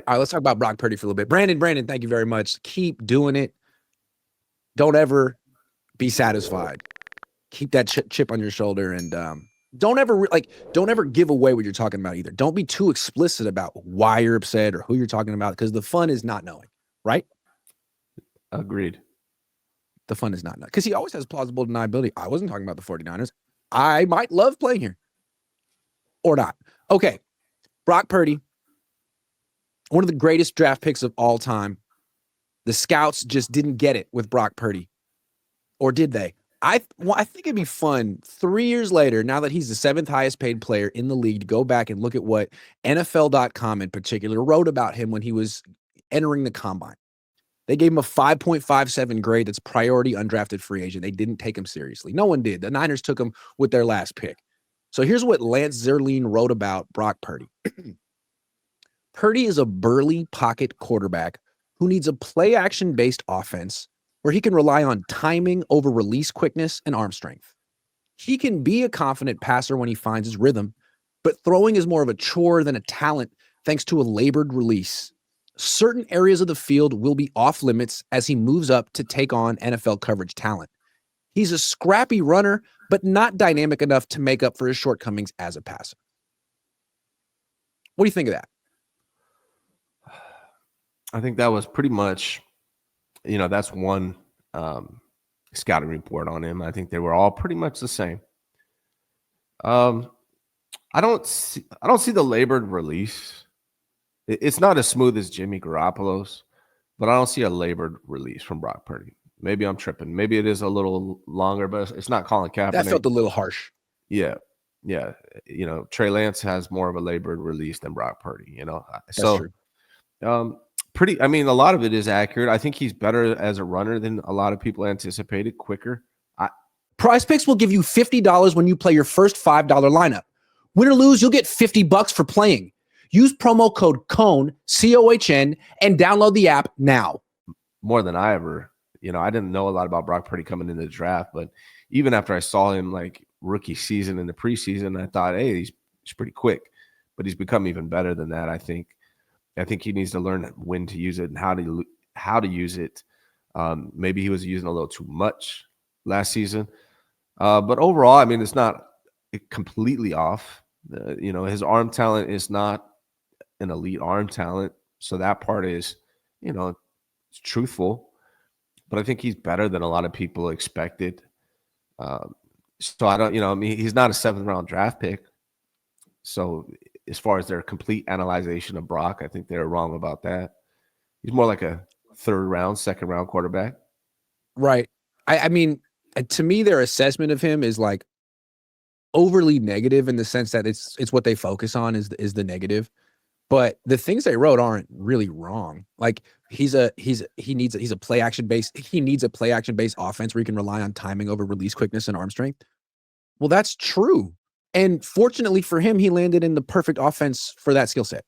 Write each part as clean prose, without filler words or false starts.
All right, let's talk about Brock Purdy for a little bit. Brandon, thank you very much. Keep doing it. Don't ever be satisfied. Keep that chip on your shoulder, and don't ever give away what you're talking about either. Don't be too explicit about why you're upset or who you're talking about, because the fun is not knowing, right? Agreed. The fun is not knowing, because he always has plausible deniability. I wasn't talking about the 49ers. I might love playing here or not. Okay, Brock Purdy, one of the greatest draft picks of all time. The scouts just didn't get it with Brock Purdy, or did they? I think it'd be fun 3 years later, now that he's the 7th highest paid player in the league, to go back and look at what NFL.com in particular wrote about him when he was entering the combine. They gave him a 5.57 grade that's priority undrafted free agent. They didn't take him seriously. No one did. The Niners took him with their last pick. So here's what Lance Zierlein wrote about Brock Purdy. Purdy is a burly pocket quarterback who needs a play-action-based offense where he can rely on timing over release quickness and arm strength. He can be a confident passer when he finds his rhythm, but throwing is more of a chore than a talent thanks to a labored release. Certain areas of the field will be off limits as he moves up to take on NFL coverage talent. He's a scrappy runner, but not dynamic enough to make up for his shortcomings as a passer. What do you think of that? I think that was pretty much, that's one scouting report on him. I think they were all pretty much the same. I don't see the labored release. It's not as smooth as Jimmy Garoppolo's, but I don't see a labored release from Brock Purdy. Maybe I'm tripping. Maybe it is a little longer, but it's not Colin Kaepernick. That felt a little harsh. Yeah. Trey Lance has more of a labored release than Brock Purdy. That's true. A lot of it is accurate. I think he's better as a runner than a lot of people anticipated, quicker. Prize Picks will give you $50 when you play your first $5 lineup. Win or lose, you'll get $50 for playing. Use promo code Cohn, COHN, and download the app now. More than I ever, I didn't know a lot about Brock Purdy coming into the draft, but even after I saw him like rookie season in the preseason, I thought, hey, he's pretty quick, but he's become even better than that. I think he needs to learn when to use it and how to use it. Maybe he was using a little too much last season. But overall, it's not completely off. His arm talent is not an elite arm talent. So that part is, it's truthful. But I think he's better than a lot of people expected. So I don't, he's not a 7th round draft pick. So as far as their complete analyzation of Brock, I think they're wrong about that. He's more like a 3rd round, 2nd round quarterback. Right. To me, their assessment of him is like overly negative in the sense that it's what they focus on is the negative. But the things they wrote aren't really wrong. Like he needs a play action based offense where he can rely on timing over release quickness and arm strength. Well, that's true. And fortunately for him, he landed in the perfect offense for that skill set.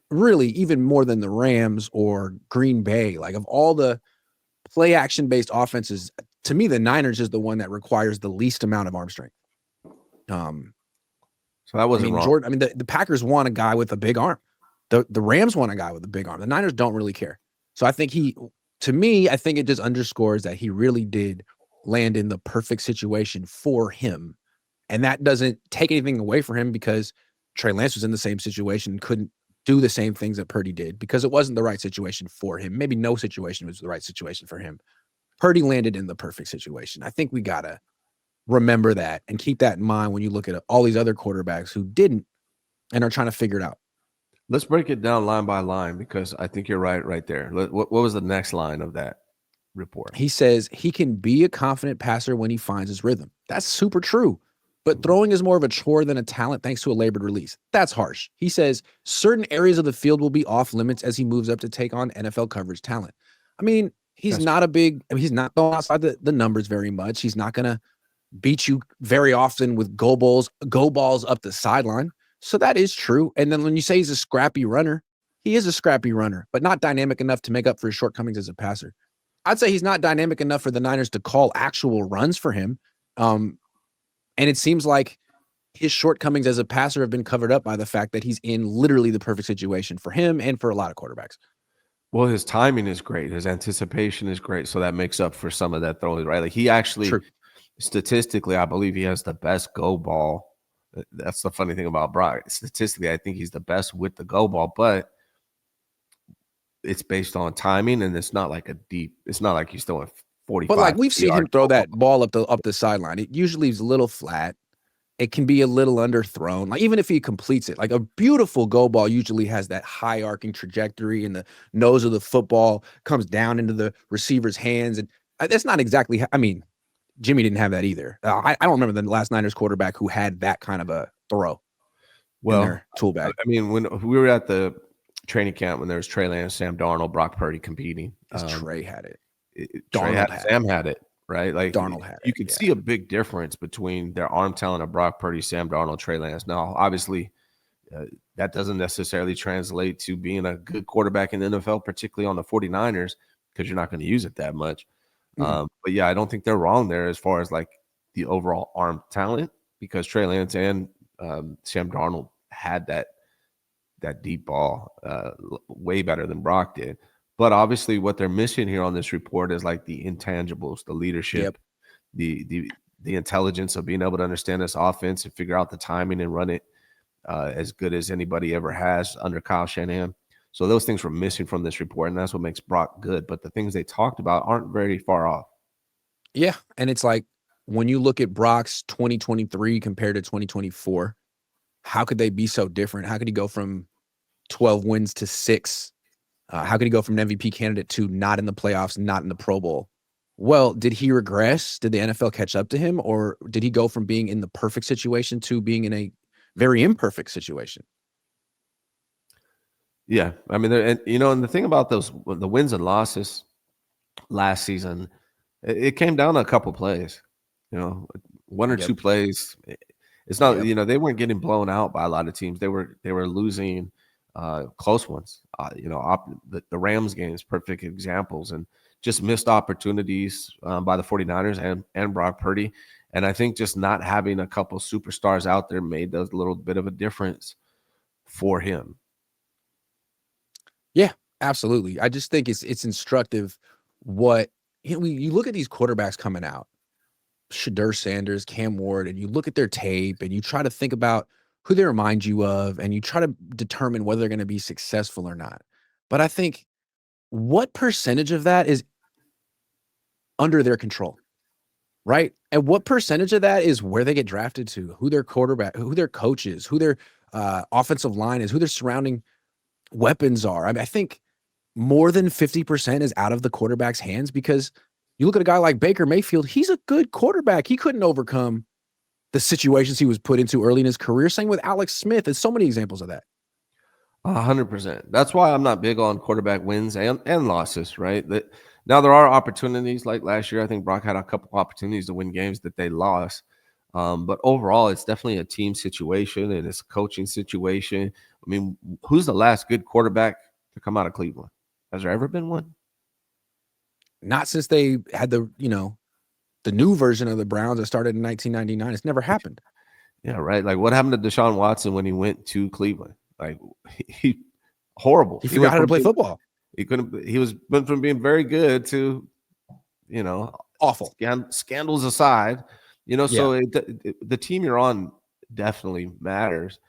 Really, even more than the Rams or Green Bay. Like, of all the play action based offenses, to me, the Niners is the one that requires the least amount of arm strength. So that wasn't wrong. The Packers want a guy with a big arm. The Rams want a guy with a big arm. The Niners don't really care. So I think I think it just underscores that he really did land in the perfect situation for him. And that doesn't take anything away from him, because Trey Lance was in the same situation and couldn't do the same things that Purdy did because it wasn't the right situation for him. Maybe no situation was the right situation for him. Purdy landed in the perfect situation. I think we got to remember that and keep that in mind when you look at all these other quarterbacks who didn't and are trying to figure it out. Let's break it down line by line, because I think you're right there. What was the next line of that report? He says he can be a confident passer when he finds his rhythm. That's super true. But throwing is more of a chore than a talent thanks to a labored release. That's harsh. He says certain areas of the field will be off limits as he moves up to take on NFL coverage talent. He's not going outside the numbers very much. He's not going to beat you very often with go balls up the sideline. So that is true. And then when you say he's a scrappy runner, he is a scrappy runner, but not dynamic enough to make up for his shortcomings as a passer. I'd say he's not dynamic enough for the Niners to call actual runs for him. And it seems like his shortcomings as a passer have been covered up by the fact that he's in literally the perfect situation for him and for a lot of quarterbacks. Well, his timing is great. His anticipation is great. So that makes up for some of that throwing, right? Like he actually, True. statistically, I believe he has the best go ball. That's the funny thing about Brock. Statistically, I think he's the best with the go ball, but it's based on timing, and it's not like it's not like he's throwing 45. But like we've seen him yard throw go that ball. ball up the sideline. It usually is a little flat. It can be a little underthrown. Like even if he completes it, like a beautiful go ball usually has that high arcing trajectory, and the nose of the football comes down into the receiver's hands. And that's not exactly. I mean, Jimmy didn't have that either. I don't remember the last Niners quarterback who had that kind of a throw in their tool bag. I mean, when we were at the training camp, when there was Trey Lance, Sam Darnold, Brock Purdy competing, Trey had it. Trey had it, Sam had it, right? Like Darnold had you it, could yeah. see a big difference between their arm talent of Brock Purdy, Sam Darnold, Trey Lance. Now, obviously, that doesn't necessarily translate to being a good quarterback in the NFL, particularly on the 49ers, because you're not going to use it that much. But yeah, I don't think they're wrong there as far as like the overall arm talent, because Trey Lance and Sam Darnold had that deep ball way better than Brock did. But obviously, what they're missing here on this report is like the intangibles, the leadership, the intelligence of being able to understand this offense and figure out the timing and run it as good as anybody ever has under Kyle Shanahan. So those things were missing from this report, and that's what makes Brock good. But the things they talked about aren't very far off. Yeah, and it's like when you look at Brock's 2023 compared to 2024, how could they be so different? How could he go from 12 wins to 6? How could he go from an MVP candidate to not in the playoffs, not in the Pro Bowl? Well, did he regress? Did the NFL catch up to him? Or did he go from being in the perfect situation to being in a very imperfect situation? Yeah, I mean, and the thing about the wins and losses last season, it came down to a couple plays. One or two plays. It's not, they weren't getting blown out by a lot of teams. They were losing close ones. The Rams games, perfect examples, and just missed opportunities by the 49ers and Brock Purdy. And I think just not having a couple superstars out there made a little bit of a difference for him. Yeah, absolutely. I just think it's instructive what you look at these quarterbacks coming out, Shedeur Sanders, Cam Ward, and you look at their tape and you try to think about who they remind you of, and you try to determine whether they're going to be successful or not. But I think what percentage of that is under their control, right? And what percentage of that is where they get drafted to, who their quarterback, who their coach is, who their offensive line is, who their surrounding weapons are. I mean, I think more than 50% is out of the quarterback's hands, because you look at a guy like Baker Mayfield, he's a good quarterback. He couldn't overcome the situations he was put into early in his career. Same with Alex Smith. There's so many examples of that. 100%. That's why I'm not big on quarterback wins and losses, right? Now there are opportunities like last year. I think Brock had a couple opportunities to win games that they lost. But overall, it's definitely a team situation, and it's a coaching situation. I mean, who's the last good quarterback to come out of Cleveland? Has there ever been one? Not since they had the new version of the Browns that started in 1999. It's never happened. Yeah, right. Like what happened to Deshaun Watson when he went to Cleveland? Like he horrible. He forgot how to play football. He couldn't. He went from being very good to, awful. Scandals aside, So the team you're on definitely matters.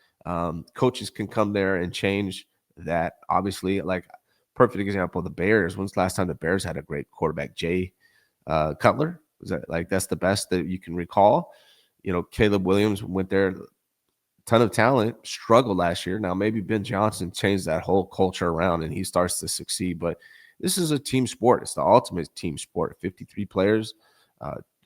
Coaches can come there and change that. Obviously, like perfect example, the Bears. When's the last time the Bears had a great quarterback? Jay Cutler. Was that that's the best that you can recall? Caleb Williams went there. Ton of talent, struggled last year. Now maybe Ben Johnson changed that whole culture around and he starts to succeed. But this is a team sport. It's the ultimate team sport. 53 players,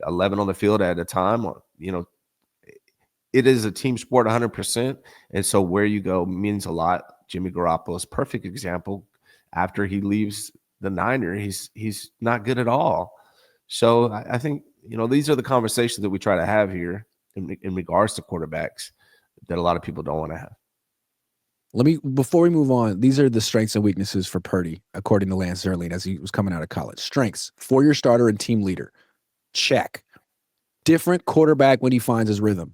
11 on the field at a time. It is a team sport 100%. And so where you go means a lot. Jimmy Garoppolo's perfect example. After he leaves the Niners, he's not good at all. So I think, these are the conversations that we try to have here in regards to quarterbacks that a lot of people don't want to have. Before we move on, these are the strengths and weaknesses for Purdy, according to Lance Zierlein, as he was coming out of college. Strengths: 4-year starter and team leader. Check. Different quarterback when he finds his rhythm.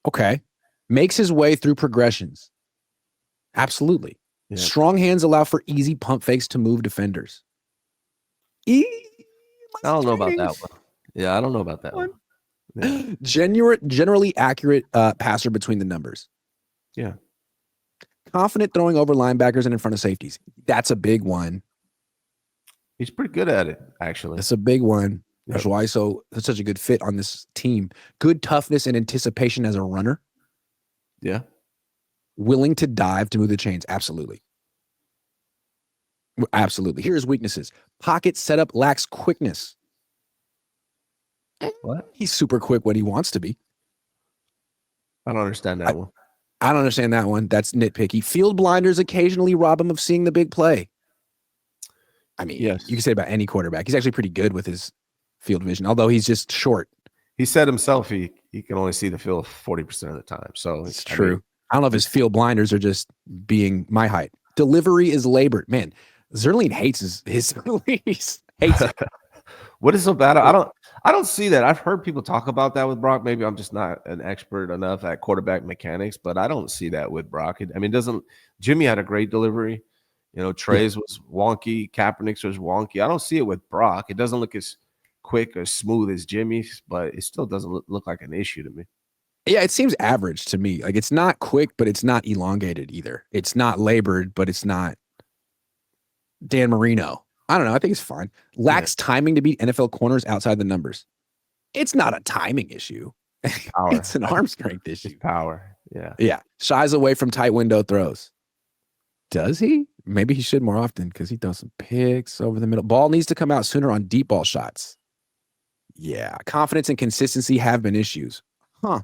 Okay. Makes his way through progressions. Absolutely. Yeah. Strong hands allow for easy pump fakes to move defenders. I don't know about that one. Yeah, I don't know about that one. Yeah. Generally accurate passer between the numbers. Yeah. Confident throwing over linebackers and in front of safeties. That's a big one. He's pretty good at it, actually. That's a big one. Yep. That's why that's such a good fit on this team. Good toughness and anticipation as a runner. Yeah. Willing to dive to move the chains. Absolutely. Absolutely. Here's weaknesses. Pocket setup lacks quickness. What? He's super quick when he wants to be. I don't understand that one. I don't understand that one. That's nitpicky. Field blinders occasionally rob him of seeing the big play. I mean, yes, you can say about any quarterback. He's actually pretty good with his field vision, although he's just short. He said himself he can only see the field 40% of the time. So it's true. I don't know if his field blinders are just being my height. Delivery is labored. Man, Zerline hates his release. Hates it. What is so bad? I don't see that. I've heard people talk about that with Brock. Maybe I'm just not an expert enough at quarterback mechanics, but I don't see that with Brock. I mean, Jimmy had a great delivery. You know, Trey's was wonky. Kaepernick's was wonky. I don't see it with Brock. It doesn't look as quick or smooth as Jimmy's, but it still doesn't look like an issue to me. Yeah, it seems average to me. Like it's not quick, but it's not elongated either. It's not labored, but it's not Dan Marino. I don't know. I think it's fine. Lacks timing to beat NFL corners outside the numbers. It's not a timing issue. It's an arm strength issue. It's power. Yeah. Yeah. Shies away from tight window throws. Does he? Maybe he should more often because he throws some picks over the middle. Ball needs to come out sooner on deep ball shots. Yeah. Confidence and consistency have been issues. Huh.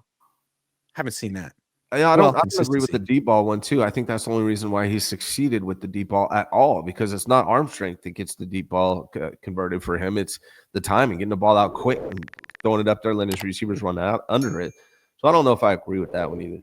Haven't seen that. Yeah, I don't agree with the deep ball one too. I think that's the only reason why he succeeded with the deep ball at all, because it's not arm strength that gets the deep ball converted for him. It's the timing, getting the ball out quick and throwing it up there, letting his receivers run out under it. So I don't know if I agree with that one either.